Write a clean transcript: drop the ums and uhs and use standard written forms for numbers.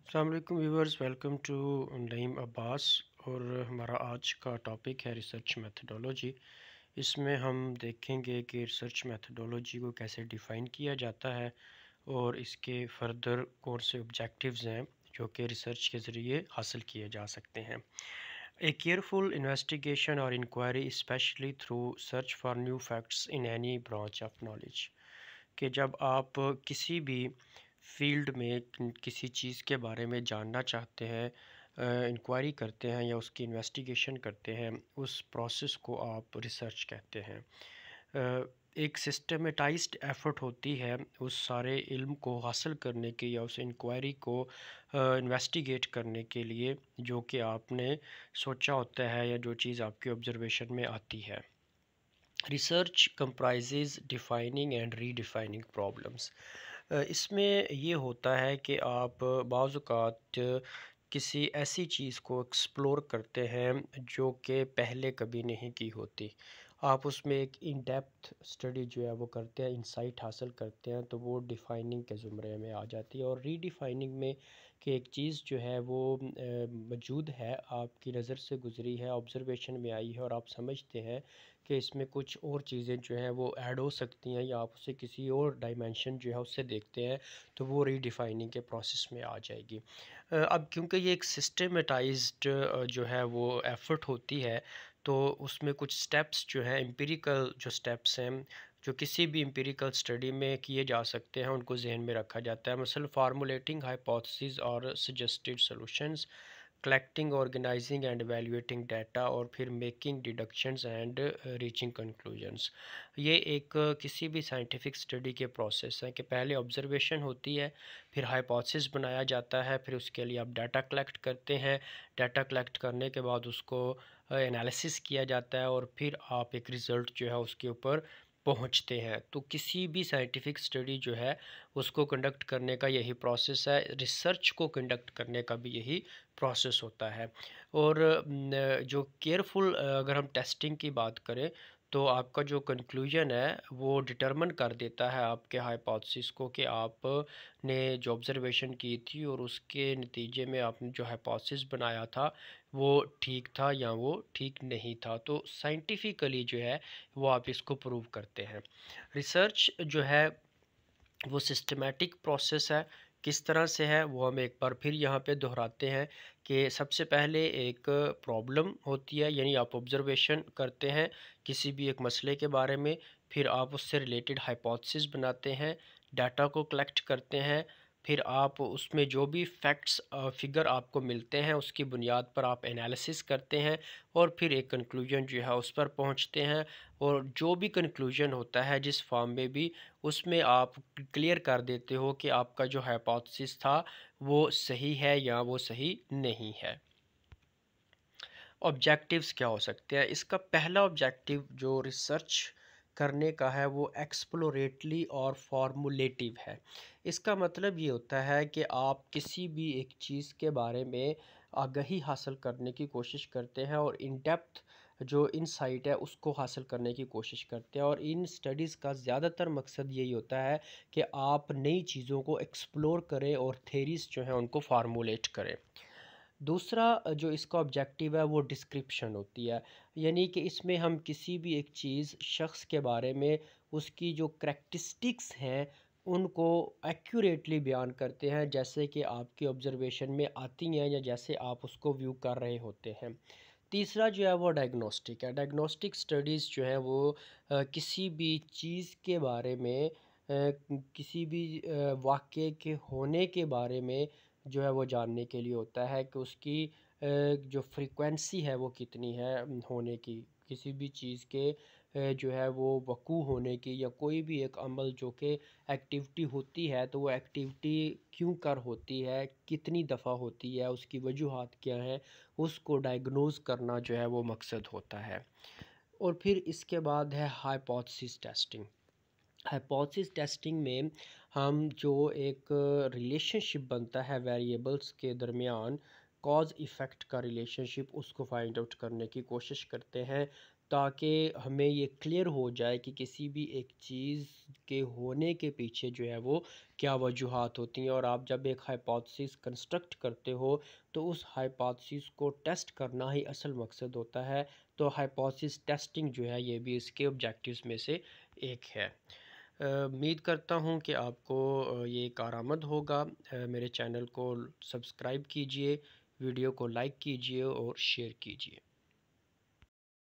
السلام علیکم viewers, welcome to نعیم عباس۔ اور ہمارا آج کا ٹاپک ہے ریسرچ میتھڈولوجی۔ اس میں ہم دیکھیں گے کہ ریسرچ میتھڈولوجی کو کیسے ڈیفائن کیا جاتا ہے اور اس کے فردر کون سے آبجیکٹیوز ہیں جو کہ ریسرچ کے ذریعے حاصل کیے جا سکتے ہیں۔ A careful investigation or inquiry, especially through search for new facts in any branch of knowledge۔ کہ جب آپ کسی بھی فیلڈ میں کسی چیز کے بارے میں جاننا چاہتے ہیں، انکوائری کرتے ہیں یا اس کی انویسٹیگیشن کرتے ہیں، اس پروسیس کو آپ ریسرچ کہتے ہیں۔ ایک سسٹمیٹائزڈ ایفرٹ ہوتی ہے اس سارے علم کو حاصل کرنے کی یا اس انکوائری کو انویسٹیگیٹ کرنے کے لیے جو کہ آپ نے سوچا ہوتا ہے یا جو چیز آپ کی آبزرویشن میں آتی ہے۔ Research comprises defining and redefining problems. اس میں یہ ہوتا ہے کہ آپ بعض اوقات کسی ایسی چیز کو ایکسپلور کرتے ہیں جو کہ پہلے کبھی نہیں کی ہوتی۔ آپ اس میں ایک ان ڈیپتھ اسٹڈی جو ہے وہ کرتے ہیں، انسائٹ حاصل کرتے ہیں، تو وہ ڈیفائننگ کے زمرے میں آ جاتی ہے۔ اور ری ڈیفائننگ میں کہ ایک چیز جو ہے وہ موجود ہے، آپ کی نظر سے گزری ہے، آبزرویشن میں آئی ہے اور آپ سمجھتے ہیں کہ اس میں کچھ اور چیزیں جو ہیں وہ ایڈ ہو سکتی ہیں یا آپ اسے کسی اور ڈائمینشن جو ہے اس سے دیکھتے ہیں، تو وہ ری ڈیفائننگ کے پروسیس میں آ جائے گی۔ اب کیونکہ یہ ایک سسٹمیٹائزڈ جو ہے وہ ایفرٹ ہوتی ہے، تو اس میں کچھ سٹیپس جو ہیں، امپیریکل جو سٹیپس ہیں جو کسی بھی امپیریکل اسٹڈی میں کیے جا سکتے ہیں، ان کو ذہن میں رکھا جاتا ہے۔ مثلا فارمولیٹنگ ہائپوتھسز اور suggested solutions, collecting, organising and evaluating data, اور پھر making deductions and reaching conclusions. یہ ایک کسی بھی سائنٹیفک اسٹڈی کے پروسیس ہیں کہ پہلے آبزرویشن ہوتی ہے، پھر ہائپوتھسز بنایا جاتا ہے، پھر اس کے لیے آپ ڈیٹا کلیکٹ کرتے ہیں، ڈیٹا کلیکٹ کرنے کے بعد اس کو انالیسس کیا جاتا ہے اور پھر آپ ایک ریزلٹ جو ہے اس کے اوپر پہنچتے ہیں۔ تو کسی بھی سائنٹیفک اسٹڈی جو ہے اس کو کنڈکٹ کرنے کا یہی پروسیس ہے، ریسرچ کو کنڈکٹ کرنے کا بھی یہی پروسیس ہوتا ہے۔ اور جو کیئرفل اگر ہم ٹیسٹنگ کی بات کریں تو آپ کا جو کنکلوژن ہے وہ ڈٹرمن کر دیتا ہے آپ کے ہائپوتھسس کو کہ آپ نے جو آبزرویشن کی تھی اور اس کے نتیجے میں آپ نے جو ہائپوتھسس بنایا تھا وہ ٹھیک تھا یا وہ ٹھیک نہیں تھا۔ تو سائنٹیفیکلی جو ہے وہ آپ اس کو پروو کرتے ہیں۔ ریسرچ جو ہے وہ سسٹمیٹک پروسیس ہے۔ کس طرح سے ہے وہ ہم ایک بار پھر یہاں پہ دہراتے ہیں کہ سب سے پہلے ایک پرابلم ہوتی ہے، یعنی آپ آبزرویشن کرتے ہیں کسی بھی ایک مسئلے کے بارے میں، پھر آپ اس سے ریلیٹڈ ہائپوتھسس بناتے ہیں، ڈیٹا کو کلیکٹ کرتے ہیں، پھر آپ اس میں جو بھی فیکٹس فگر آپ کو ملتے ہیں اس کی بنیاد پر آپ انالیسس کرتے ہیں اور پھر ایک کنکلوژن جو ہے اس پر پہنچتے ہیں۔ اور جو بھی کنکلوژن ہوتا ہے جس فارم میں بھی، اس میں آپ کلیئر کر دیتے ہو کہ آپ کا جو ہائپوتھسس تھا وہ صحیح ہے یا وہ صحیح نہیں ہے۔ آبجیکٹیوز کیا ہو سکتے ہیں؟ اس کا پہلا آبجیکٹیو جو ریسرچ کرنے کا ہے وہ ایکسپلوریٹلی اور فارمولیٹیو ہے۔ اس کا مطلب یہ ہوتا ہے کہ آپ کسی بھی ایک چیز کے بارے میں آگہی حاصل کرنے کی کوشش کرتے ہیں اور ان ڈیپتھ جو انسائٹ ہے اس کو حاصل کرنے کی کوشش کرتے ہیں، اور ان سٹڈیز کا زیادہ تر مقصد یہی ہوتا ہے کہ آپ نئی چیزوں کو ایکسپلور کریں اور تھیریز جو ہیں ان کو فارمولیٹ کریں۔ دوسرا جو اس کا آبجیکٹیو ہے وہ ڈسکرپشن ہوتی ہے، یعنی کہ اس میں ہم کسی بھی ایک چیز، شخص کے بارے میں اس کی جو کریکٹرسٹکس ہیں ان کو ایکوریٹلی بیان کرتے ہیں جیسے کہ آپ کی آبزرویشن میں آتی ہیں یا جیسے آپ اس کو ویو کر رہے ہوتے ہیں۔ تیسرا جو ہے وہ ڈائگنوسٹک ہے۔ ڈائگنوسٹک سٹڈیز جو ہیں وہ کسی بھی چیز کے بارے میں، کسی بھی واقعے کے ہونے کے بارے میں جو ہے وہ جاننے کے لیے ہوتا ہے کہ اس کی جو فریکوینسی ہے وہ کتنی ہے ہونے کی، کسی بھی چیز کے جو ہے وہ وقوع ہونے کی، یا کوئی بھی ایک عمل جو کہ ایکٹیویٹی ہوتی ہے تو وہ ایکٹیویٹی کیوں کر ہوتی ہے، کتنی دفعہ ہوتی ہے، اس کی وجوہات کیا ہیں، اس کو ڈائگنوز کرنا جو ہے وہ مقصد ہوتا ہے۔ اور پھر اس کے بعد ہے ہائپوتھسس ٹیسٹنگ۔ ہائپوتھسس ٹیسٹنگ میں ہم جو ایک ریلیشن شپ بنتا ہے ویریبلس کے درمیان، کاز ایفیکٹ کا ریلیشن شپ، اس کو فائنڈ آؤٹ کرنے کی کوشش کرتے ہیں تاکہ ہمیں یہ کلیئر ہو جائے کہ کسی بھی ایک چیز کے ہونے کے پیچھے جو ہے وہ کیا وجوہات ہوتی ہیں۔ اور آپ جب ایک ہائپوتھیسس کنسٹرکٹ کرتے ہو تو اس ہائپوتھیسس کو ٹیسٹ کرنا ہی اصل مقصد ہوتا ہے۔ تو ہائپوتھیسس ٹیسٹنگ جو ہے یہ بھی اس کے آبجیکٹیوز میں سے ایک ہے۔ امید کرتا ہوں کہ آپ کو یہ کارآمد ہوگا۔ میرے چینل کو سبسکرائب کیجئے، ویڈیو کو لائک کیجئے اور شیئر کیجئے۔